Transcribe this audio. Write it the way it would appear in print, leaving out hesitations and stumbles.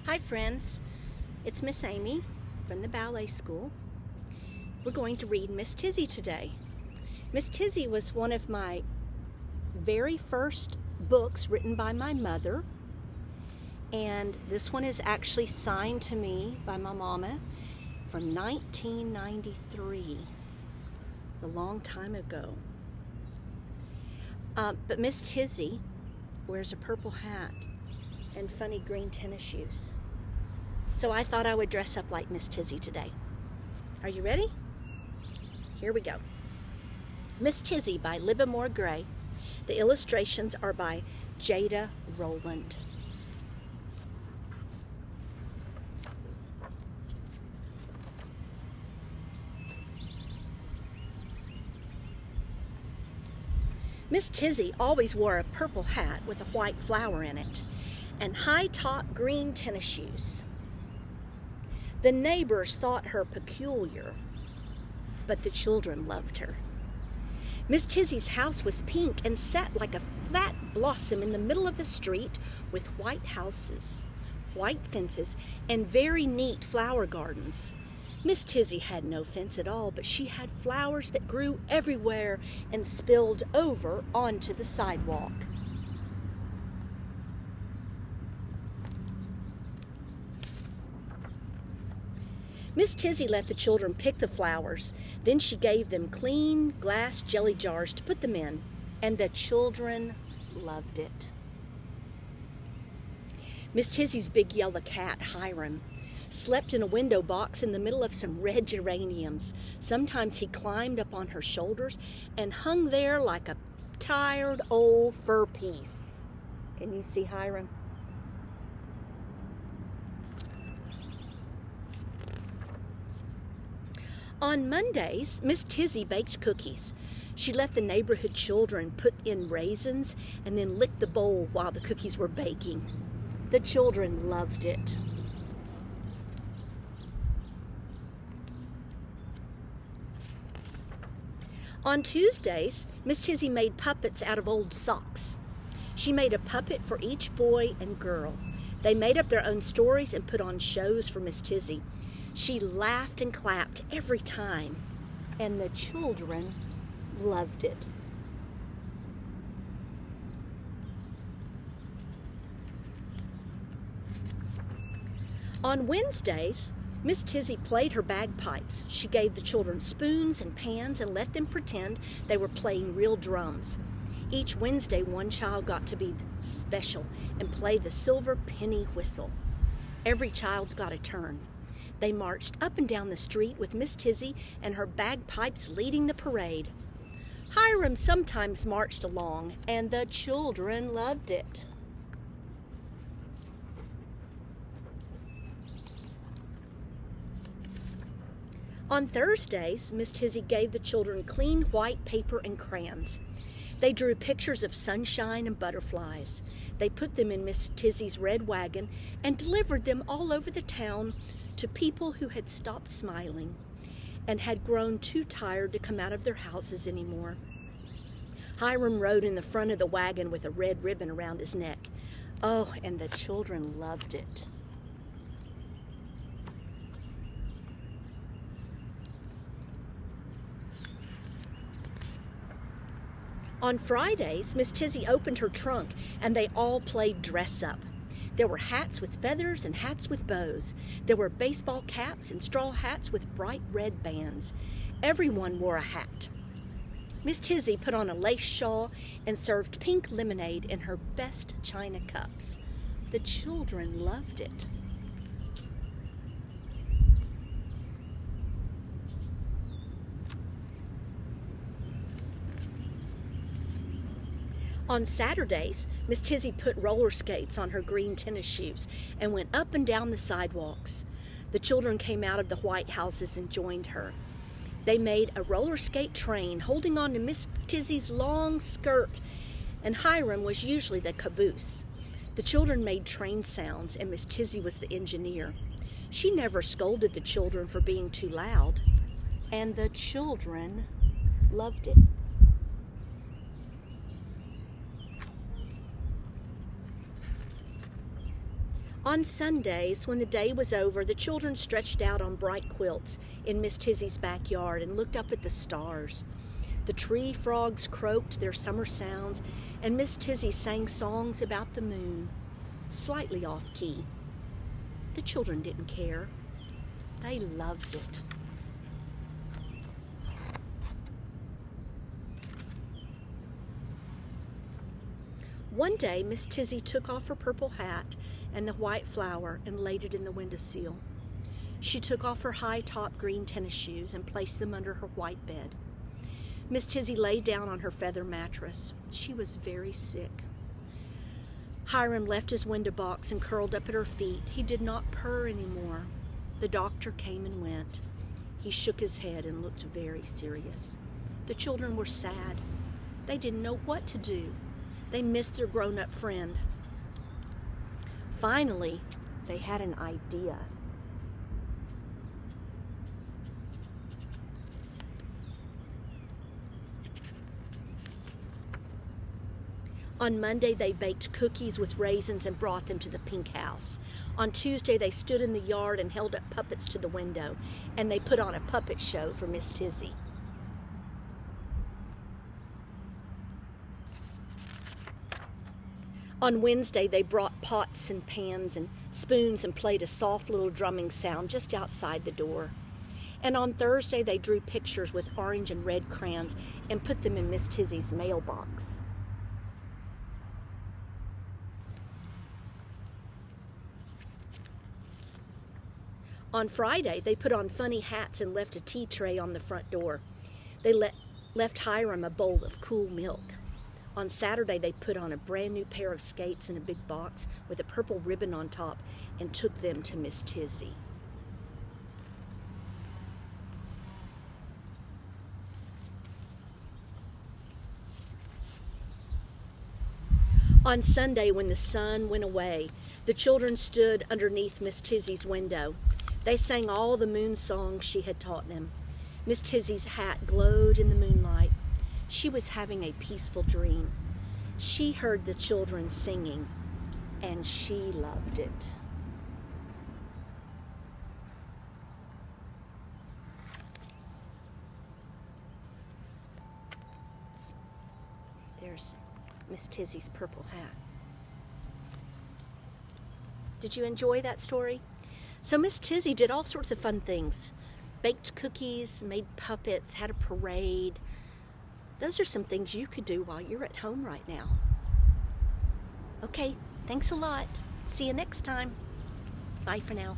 Hi friends, it's Miss Amy from the ballet school. We're going to read Miss Tizzy today. Miss Tizzy was one of my very first books written by my mother, and this one is actually signed to me by my mama from 1993. It's a long time ago. But Miss Tizzy wears a purple hat and funny green tennis shoes. So I thought I would dress up like Miss Tizzy today. Are you ready? Here we go. Miss Tizzy by Livermore Gray. The illustrations are by Jada Rowland. Miss Tizzy always wore a purple hat with a white flower in it and high-top green tennis shoes. The neighbors thought her peculiar, but the children loved her. Miss Tizzy's house was pink and sat like a flat blossom in the middle of the street with white houses, white fences, and very neat flower gardens. Miss Tizzy had no fence at all, but she had flowers that grew everywhere and spilled over onto the sidewalk. Miss Tizzy let the children pick the flowers. Then she gave them clean glass jelly jars to put them in, and the children loved it. Miss Tizzy's big yellow cat, Hiram, slept in a window box in the middle of some red geraniums. Sometimes he climbed up on her shoulders and hung there like a tired old fur piece. Can you see Hiram? On Mondays, Miss Tizzy baked cookies. She let the neighborhood children put in raisins and then lick the bowl while the cookies were baking. The children loved it. On Tuesdays, Miss Tizzy made puppets out of old socks. She made a puppet for each boy and girl. They made up their own stories and put on shows for Miss Tizzy. She laughed and clapped every time, and the children loved it. On Wednesdays, Miss Tizzy played her bagpipes. She gave the children spoons and pans and let them pretend they were playing real drums. Each Wednesday, one child got to be special and play the silver penny whistle. Every child got a turn. They marched up and down the street with Miss Tizzy and her bagpipes leading the parade. Hiram sometimes marched along, and the children loved it. On Thursdays, Miss Tizzy gave the children clean white paper and crayons. They drew pictures of sunshine and butterflies. They put them in Miss Tizzy's red wagon and delivered them all over the town to people who had stopped smiling and had grown too tired to come out of their houses anymore. Hiram rode in the front of the wagon with a red ribbon around his neck. Oh, and the children loved it. On Fridays, Miss Tizzy opened her trunk, and they all played dress up. There were hats with feathers and hats with bows. There were baseball caps and straw hats with bright red bands. Everyone wore a hat. Miss Tizzy put on a lace shawl and served pink lemonade in her best china cups. The children loved it. On Saturdays, Miss Tizzy put roller skates on her green tennis shoes and went up and down the sidewalks. The children came out of the white houses and joined her. They made a roller skate train holding on to Miss Tizzy's long skirt, and Hiram was usually the caboose. The children made train sounds, and Miss Tizzy was the engineer. She never scolded the children for being too loud, and the children loved it. On Sundays, when the day was over, the children stretched out on bright quilts in Miss Tizzy's backyard and looked up at the stars. The tree frogs croaked their summer sounds, and Miss Tizzy sang songs about the moon, slightly off key. The children didn't care. They loved it. One day, Miss Tizzy took off her purple hat and the white flower and laid it in the windowsill. She took off her high-top green tennis shoes and placed them under her white bed. Miss Tizzy lay down on her feather mattress. She was very sick. Hiram left his window box and curled up at her feet. He did not purr anymore. The doctor came and went. He shook his head and looked very serious. The children were sad. They didn't know what to do. They missed their grown-up friend. Finally, they had an idea. On Monday, they baked cookies with raisins and brought them to the pink house. On Tuesday, they stood in the yard and held up puppets to the window, and they put on a puppet show for Miss Tizzy. On Wednesday, they brought pots and pans and spoons and played a soft little drumming sound just outside the door. And on Thursday, they drew pictures with orange and red crayons and put them in Miss Tizzy's mailbox. On Friday, they put on funny hats and left a tea tray on the front door. They left Hiram a bowl of cool milk. On Saturday, they put on a brand new pair of skates in a big box with a purple ribbon on top and took them to Miss Tizzy. On Sunday, when the sun went away, the children stood underneath Miss Tizzy's window. They sang all the moon songs she had taught them. Miss Tizzy's hat glowed in the moonlight. She was having a peaceful dream. She heard the children singing, and she loved it. There's Miss Tizzy's purple hat. Did you enjoy that story? So Miss Tizzy did all sorts of fun things. Baked cookies, made puppets, had a parade. Those are some things you could do while you're at home right now. Okay, thanks a lot. See you next time. Bye for now.